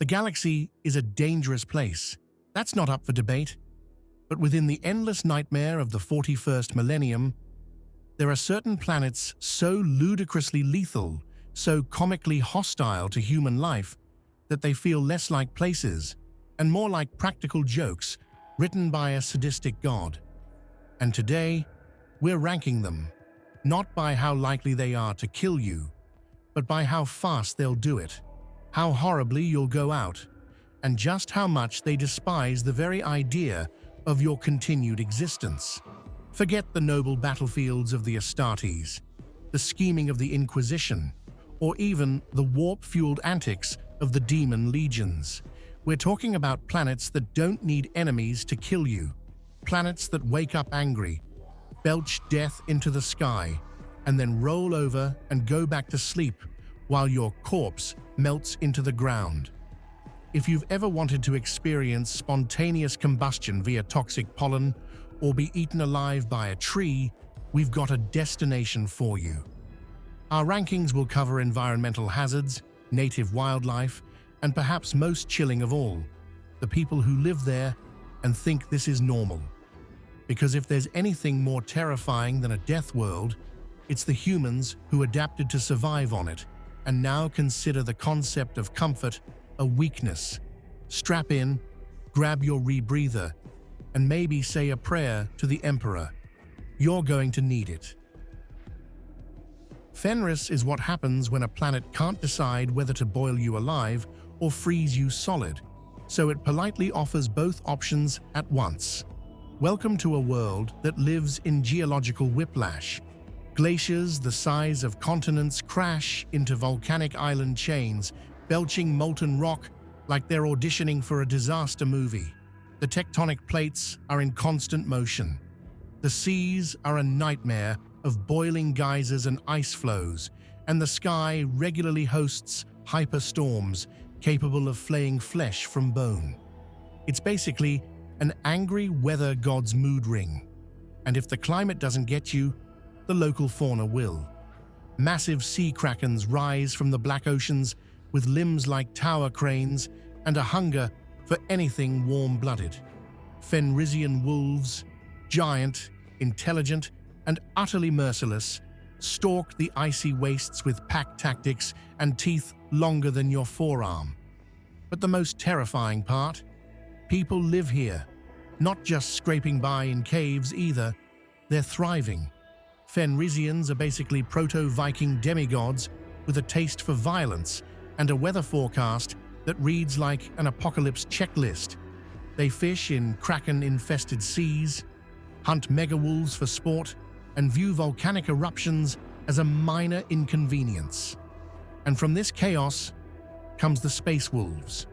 The galaxy is a dangerous place. That's not up for debate. But within the endless nightmare of the 41st millennium, there are certain planets so ludicrously lethal, so comically hostile to human life, that they feel less like places and more like practical jokes written by a sadistic god. And today, we're ranking them, not by how likely they are to kill you, but by how fast they'll do it, how horribly you'll go out, and just how much they despise the very idea of your continued existence. Forget the noble battlefields of the Astartes, the scheming of the Inquisition, or even the warp-fueled antics of the demon legions. We're talking about planets that don't need enemies to kill you, planets that wake up angry, belch death into the sky, and then roll over and go back to sleep while your corpse melts into the ground. If you've ever wanted to experience spontaneous combustion via toxic pollen or be eaten alive by a tree, we've got a destination for you. Our rankings will cover environmental hazards, native wildlife, and perhaps most chilling of all, the people who live there and think this is normal. Because if there's anything more terrifying than a death world, it's the humans who adapted to survive on it and now consider the concept of comfort a weakness. Strap in, grab your rebreather, and maybe say a prayer to the Emperor. You're going to need it. Fenris is what happens when a planet can't decide whether to boil you alive or freeze you solid, so it politely offers both options at once. Welcome to a world that lives in geological whiplash. Glaciers the size of continents crash into volcanic island chains, belching molten rock like they're auditioning for a disaster movie. The tectonic plates are in constant motion. The seas are a nightmare of boiling geysers and ice flows, and the sky regularly hosts hyperstorms capable of flaying flesh from bone. It's basically an angry weather god's mood ring. And if the climate doesn't get you, the local fauna will. Massive sea krakens rise from the black oceans with limbs like tower cranes and a hunger for anything warm-blooded. Fenrisian wolves, giant, intelligent, and utterly merciless, stalk the icy wastes with pack tactics and teeth longer than your forearm. But the most terrifying part? People live here, not just scraping by in caves either, they're thriving. Fenrisians are basically proto-Viking demigods with a taste for violence and a weather forecast that reads like an apocalypse checklist. They fish in kraken-infested seas, hunt megawolves for sport, and view volcanic eruptions as a minor inconvenience. And from this chaos comes the space wolves,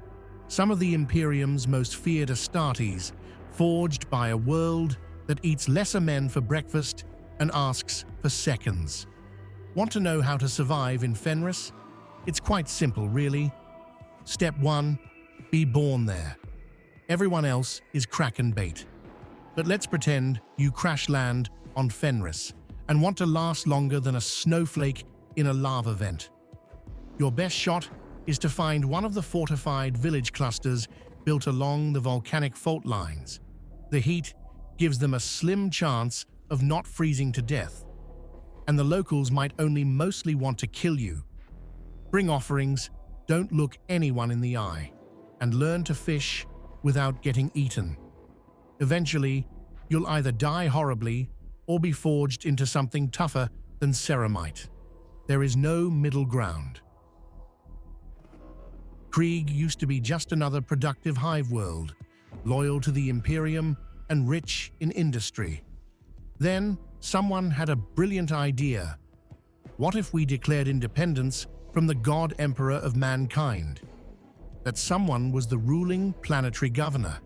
some of the Imperium's most feared Astartes, forged by a world that eats lesser men for breakfast and asks for seconds. Want to know how to survive in Fenris? It's quite simple, really. Step 1. Be born there. Everyone else is kraken bait. But let's pretend you crash land on Fenris and want to last longer than a snowflake in a lava vent. Your best shot is to find one of the fortified village clusters built along the volcanic fault lines. The heat gives them a slim chance of not freezing to death, and the locals might only mostly want to kill you. Bring offerings, don't look anyone in the eye, and learn to fish without getting eaten. Eventually, you'll either die horribly or be forged into something tougher than ceramite. There is no middle ground. Krieg used to be just another productive hive world, loyal to the Imperium and rich in industry. Then, someone had a brilliant idea. What if we declared independence from the God Emperor of mankind? That someone was the ruling planetary governor.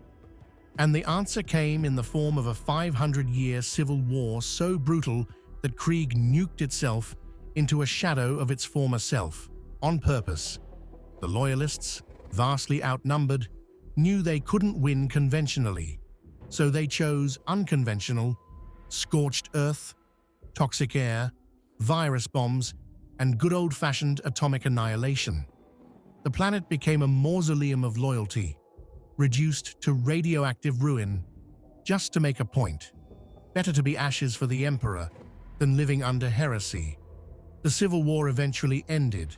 And the answer came in the form of a 500-year civil war so brutal that Krieg nuked itself into a shadow of its former self, on purpose. The loyalists, vastly outnumbered, knew they couldn't win conventionally, so they chose unconventional, scorched earth, toxic air, virus bombs, and good old-fashioned atomic annihilation. The planet became a mausoleum of loyalty, reduced to radioactive ruin just to make a point. Better to be ashes for the Emperor than living under heresy. The Civil War eventually ended,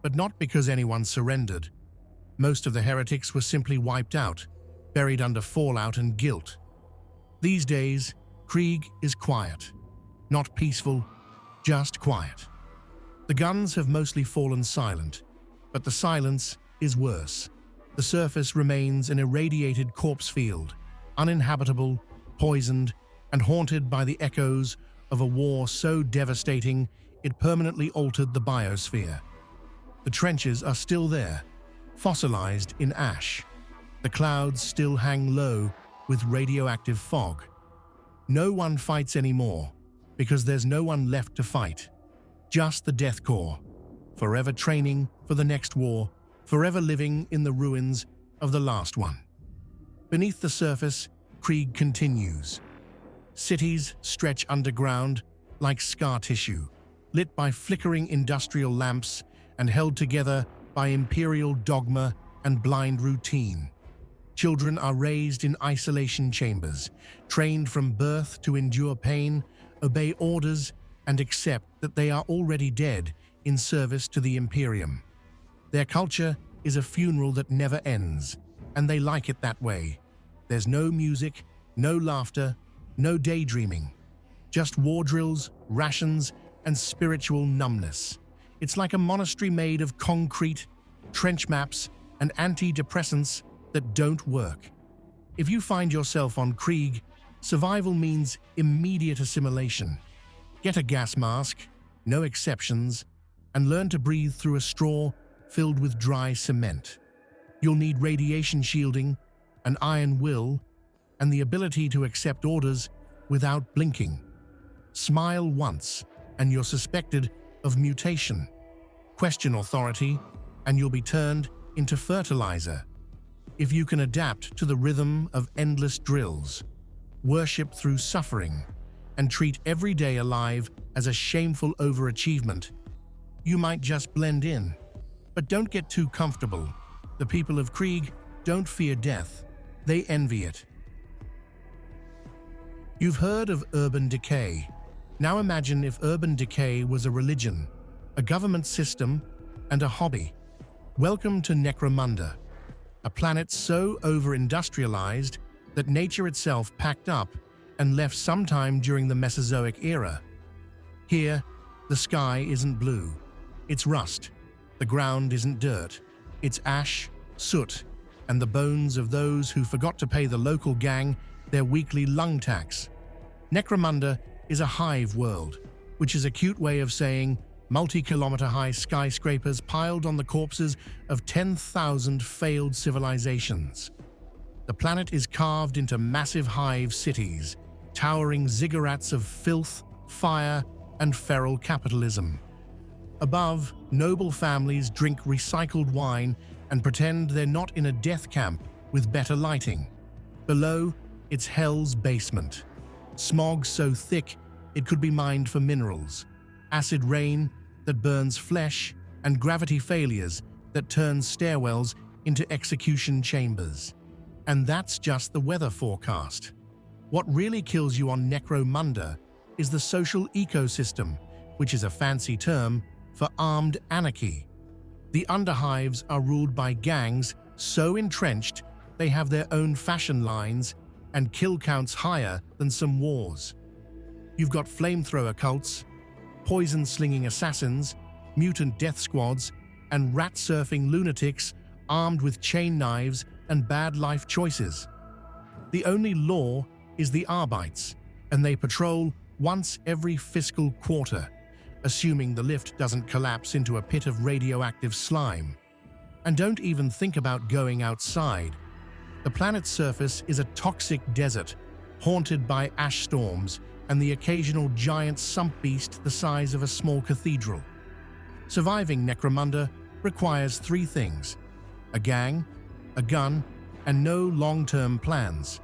but not because anyone surrendered. Most of the heretics were simply wiped out, buried under fallout and guilt. These days, Krieg is quiet. Not peaceful, just quiet. The guns have mostly fallen silent, but the silence is worse. The surface remains an irradiated corpse field, uninhabitable, poisoned, and haunted by the echoes of a war so devastating it permanently altered the biosphere. The trenches are still there, fossilized in ash. The clouds still hang low with radioactive fog. No one fights anymore, because there's no one left to fight. Just the Death Corps, forever training for the next war, forever living in the ruins of the last one. Beneath the surface, Krieg continues. Cities stretch underground like scar tissue, lit by flickering industrial lamps and held together by imperial dogma and blind routine. Children are raised in isolation chambers, trained from birth to endure pain, obey orders, and accept that they are already dead in service to the Imperium. Their culture is a funeral that never ends, and they like it that way. There's no music, no laughter, no daydreaming. Just war drills, rations, and spiritual numbness. It's like a monastery made of concrete, trench maps, and antidepressants that don't work. If you find yourself on Krieg, survival means immediate assimilation. Get a gas mask, no exceptions, and learn to breathe through a straw filled with dry cement. You'll need radiation shielding, an iron will, and the ability to accept orders without blinking. Smile once, and you're suspected of mutation. Question authority, and you'll be turned into fertilizer. If you can adapt to the rhythm of endless drills, worship through suffering, and treat every day alive as a shameful overachievement, you might just blend in. But don't get too comfortable. The people of Krieg don't fear death, they envy it. You've heard of urban decay. Now imagine if urban decay was a religion, a government system, and a hobby. Welcome to Necromunda, a planet so over-industrialized that nature itself packed up and left sometime during the Mesozoic era. Here, the sky isn't blue, it's rust. The ground isn't dirt, it's ash, soot, and the bones of those who forgot to pay the local gang their weekly lung tax. Necromunda is a hive world, which is a cute way of saying multi-kilometer-high skyscrapers piled on the corpses of 10,000 failed civilizations. The planet is carved into massive hive cities, towering ziggurats of filth, fire, and feral capitalism. Above, noble families drink recycled wine and pretend they're not in a death camp with better lighting. Below, it's hell's basement. Smog so thick it could be mined for minerals, acid rain that burns flesh, and gravity failures that turn stairwells into execution chambers. And that's just the weather forecast. What really kills you on Necromunda is the social ecosystem, which is a fancy term for armed anarchy. The underhives are ruled by gangs so entrenched they have their own fashion lines and kill counts higher than some wars. You've got flamethrower cults, poison-slinging assassins, mutant death squads, and rat-surfing lunatics armed with chain knives and bad life choices. The only law is the Arbites, and they patrol once every fiscal quarter, assuming the lift doesn't collapse into a pit of radioactive slime. And don't even think about going outside. The planet's surface is a toxic desert, haunted by ash storms and the occasional giant sump beast the size of a small cathedral. Surviving Necromunda requires three things: a gang, a gun, and no long-term plans.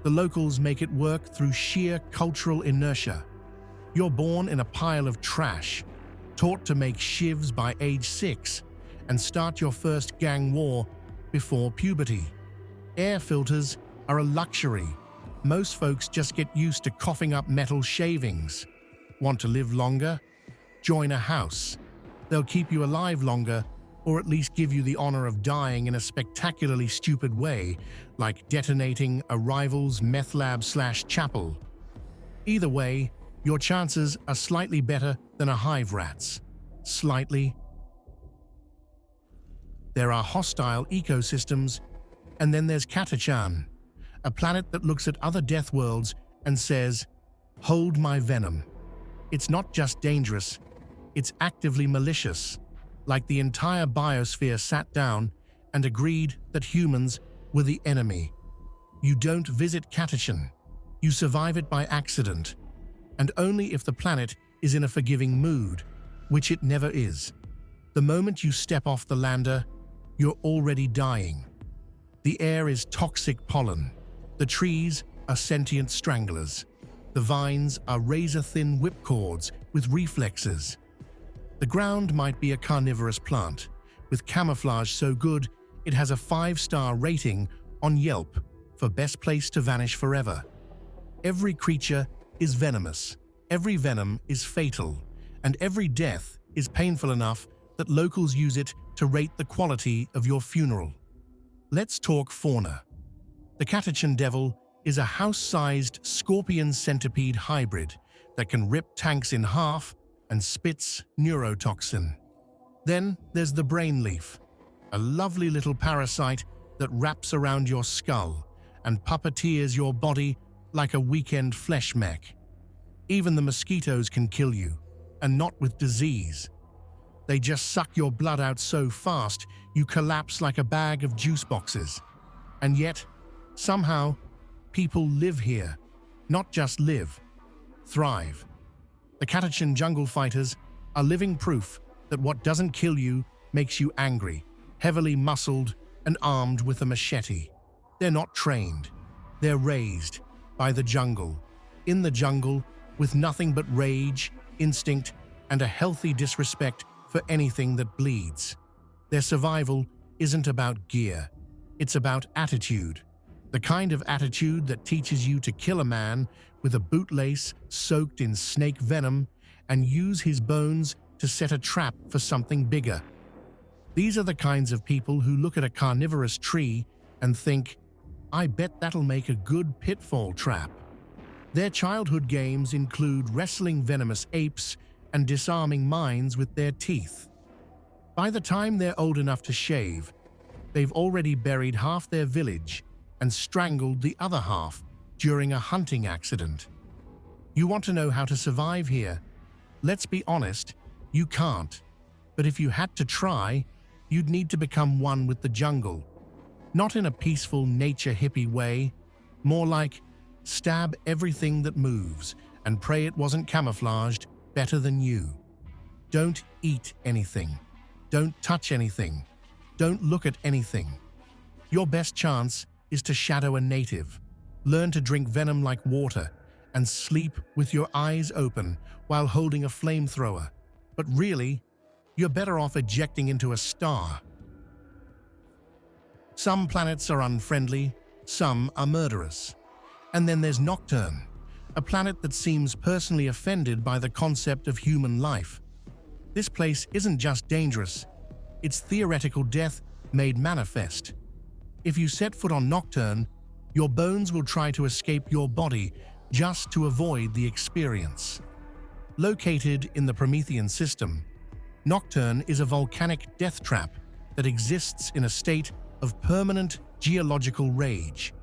The locals make it work through sheer cultural inertia. You're born in a pile of trash, taught to make shivs by age 6, and start your first gang war before puberty. Air filters are a luxury. Most folks just get used to coughing up metal shavings. Want to live longer? Join a house. They'll keep you alive longer, or at least give you the honor of dying in a spectacularly stupid way, like detonating a rival's meth lab/chapel. Either way, your chances are slightly better than a hive rat's. Slightly. There are hostile ecosystems, and then there's Catachan, a planet that looks at other death worlds and says, "Hold my venom." It's not just dangerous, it's actively malicious, like the entire biosphere sat down and agreed that humans were the enemy. You don't visit Catachan, you survive it by accident, and only if the planet is in a forgiving mood, which it never is. The moment you step off the lander, you're already dying. The air is toxic pollen. The trees are sentient stranglers. The vines are razor-thin whipcords with reflexes. The ground might be a carnivorous plant, with camouflage so good it has a 5-star rating on Yelp for best place to vanish forever. Every creature is venomous, every venom is fatal, and every death is painful enough that locals use it to rate the quality of your funeral. Let's talk fauna. The Catachan Devil is a house-sized scorpion centipede hybrid that can rip tanks in half and spits neurotoxin. Then there's the brain leaf, a lovely little parasite that wraps around your skull and puppeteers your body like a weekend flesh mech. Even the mosquitoes can kill you, and not with disease. They just suck your blood out so fast you collapse like a bag of juice boxes. And yet, somehow, people live here. Not just live, thrive. The Catachan jungle fighters are living proof that what doesn't kill you makes you angry, heavily muscled and armed with a machete. They're not trained. They're raised by the jungle, in the jungle, with nothing but rage, instinct, and a healthy disrespect for anything that bleeds. Their survival isn't about gear. It's about attitude. The kind of attitude that teaches you to kill a man with a bootlace soaked in snake venom and use his bones to set a trap for something bigger. These are the kinds of people who look at a carnivorous tree and think, "I bet that'll make a good pitfall trap." Their childhood games include wrestling venomous apes and disarming mines with their teeth. By the time they're old enough to shave, they've already buried half their village and strangled the other half during a hunting accident. You want to know how to survive here? Let's be honest, you can't. But if you had to try, you'd need to become one with the jungle. Not in a peaceful nature hippie way, more like stab everything that moves and pray it wasn't camouflaged better than you. Don't eat anything. Don't touch anything. Don't look at anything. Your best chance is to shadow a native. Learn to drink venom like water and sleep with your eyes open while holding a flamethrower. But really, you're better off ejecting into a star. Some planets are unfriendly, some are murderous. And then there's Nocturne, a planet that seems personally offended by the concept of human life. This place isn't just dangerous, it's theoretical death made manifest. If you set foot on Nocturne, your bones will try to escape your body just to avoid the experience. Located in the Promethean system, Nocturne is a volcanic death trap that exists in a state of permanent geological rage.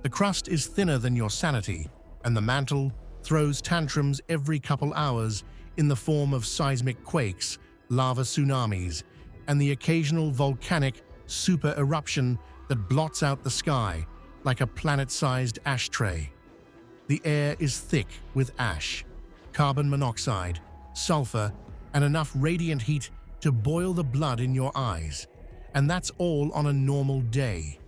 The crust is thinner than your sanity, and the mantle throws tantrums every couple hours in the form of seismic quakes, lava tsunamis, and the occasional volcanic super eruption that blots out the sky like a planet-sized ashtray. The air is thick with ash, carbon monoxide, sulfur, and enough radiant heat to boil the blood in your eyes. And that's all on a normal day.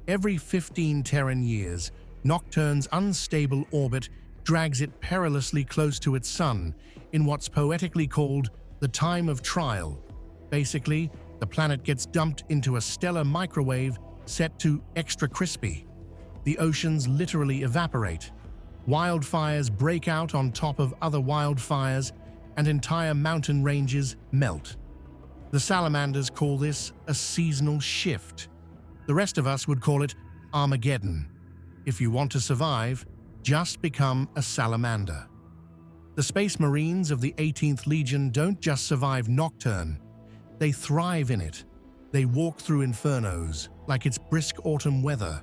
Every 15 Terran years, Nocturne's unstable orbit drags it perilously close to its sun in what's poetically called the time of trial. Basically, The planet gets dumped into a stellar microwave set to extra crispy. The oceans literally evaporate. Wildfires break out on top of other wildfires, and entire mountain ranges melt. The Salamanders call this a seasonal shift. The rest of us would call it Armageddon. If you want to survive, just become a salamander. The Space Marines of the 18th Legion don't just survive Nocturne, they thrive in it. They walk through infernos like it's brisk autumn weather.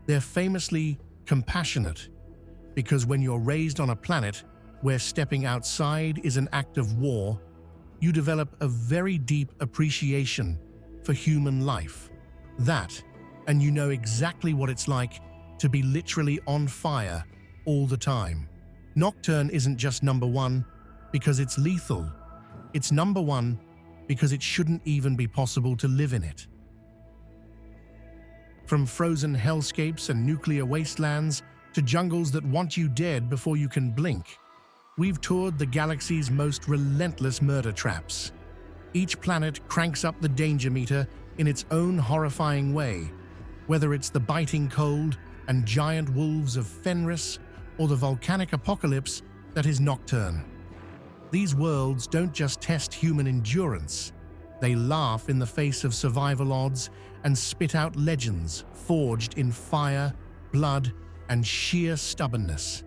They're famously compassionate, because when you're raised on a planet where stepping outside is an act of war, you develop a very deep appreciation for human life. That, and you know exactly what it's like to be literally on fire all the time. Nocturne isn't just number one because it's lethal. It's number one because it shouldn't even be possible to live in it. From frozen hellscapes and nuclear wastelands to jungles that want you dead before you can blink, we've toured the galaxy's most relentless murder traps. Each planet cranks up the danger meter in its own horrifying way, whether it's the biting cold and giant wolves of Fenris or the volcanic apocalypse that is Nocturne. These worlds don't just test human endurance, they laugh in the face of survival odds and spit out legends forged in fire, blood, and sheer stubbornness.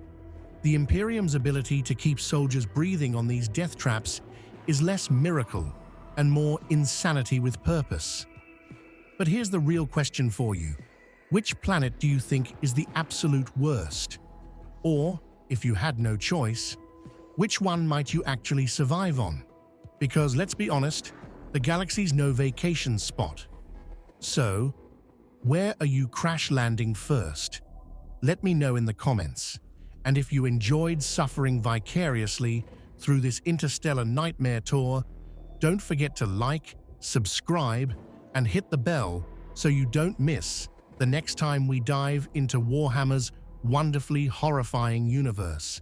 The Imperium's ability to keep soldiers breathing on these death traps is less miracle and more insanity with purpose. But here's the real question for you. Which planet do you think is the absolute worst? Or, if you had no choice, which one might you actually survive on? Because let's be honest, the galaxy's no vacation spot. So, where are you crash landing first? Let me know in the comments. And if you enjoyed suffering vicariously through this interstellar nightmare tour, don't forget to like, subscribe, and hit the bell so you don't miss the next time we dive into Warhammer's wonderfully horrifying universe.